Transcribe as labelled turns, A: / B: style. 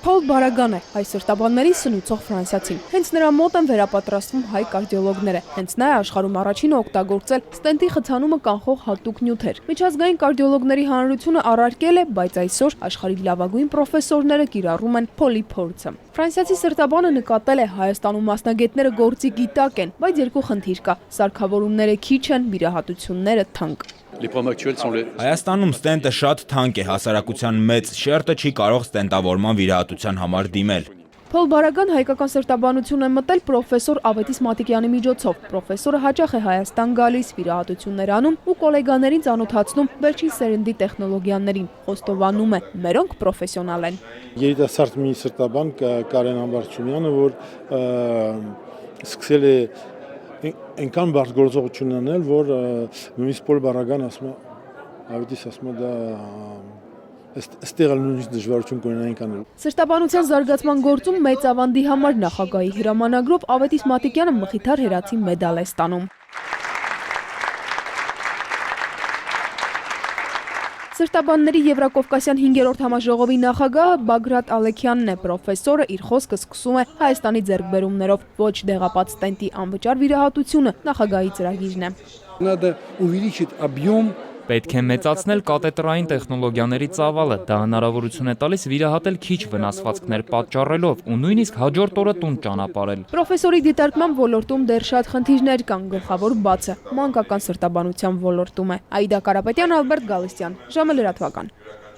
A: Փոլ Բարագան է հայ սրտաբանների սնուցող ֆրանսիացին։ Հենց նրա մոտ են վերապատրաստվում հայ կարդիոլոգները։ Հենց նա է աշխարհում առաջինը օգտագործել ստենտի խցանումը կանխող հատուկ նյութեր։ Միջազգային կարդիոլոգների հանրությունը առարկել է, բայց այսօր աշխարհի լավագույն պրոֆեսորները կիրառում են Փոլի փորձը։ Ֆրանսիացի սրտաբանը նկատել է Հայաստանում մասնագետները գործի գիտակ են, բայց երկու խնդիր կա՝ սարքավորումները քիչ են, վիրահատությունները թանկ։
B: Հայաստանում ստենտը շատ թանկ է, հասարակության մեծ շերտը չի կարող ստենտավորման վիրահատության համար դիմել։
A: Փոլ Բարագան հայկական սրտաբանություն է մտել պրոֆեսոր Ավետիս Մատիկյանի միջոցով։ Պրոֆեսորը հաճախ է Հայաստան գալիս, վիրահատություններ անում ու գոլեգաներին ծանոթացնում վերջին սերնդի տեխնոլոգիաներին։ Խոստովանում է՝ մերոնք պրոֆեսիոնալ են։
C: Երիտասարդ մի սրտաբան Կարեն Համբարձումյանը, որ սկսել է այնքան բարդ գործողություն անել, որ նույնիսկ Փոլ Բարագան ասում է, Ավետիս ասում է դա ստեղալ նույնիսկ դժվարություն կունենային կանել։
A: Սրտաբանության զարգացման գործում մեծ ավանդի համար նախագահի հրամանագրով Ավետիս Մատիկյանը մխիթար հերացի մեդալ է ստանում։ Սրտաբանների Եվրակովկասյան 5-րդ համաժողովի նախագահը Բագրատ Ալեքյանն է, պրոֆեսորը իր խոսքը սկսում է Հայաստանի ձեռքբերումներով, ոչ դեղապատ ստենտի անվճար վիրահատությունը նախագահի ծրագիրն է։
D: Պետք է մեծացնել կաթետրային տեխնոլոգիաների ծավալը, դա հնարավորություն է տալիս վիրահատել քիչ վնասվածքներ պատճառելով ու նույնիսկ հաջորդ օրը տուն ճանապարհել։
A: Պրոֆեսորի դիտարկման ոլորտում դեռ շատ խնդիրներ կան, գլխավոր բացը մանկական սրտաբանության ոլորտում է։ Աիդա Կարապետյան, Ալբերտ Գալստյան, ժամը լրատվական։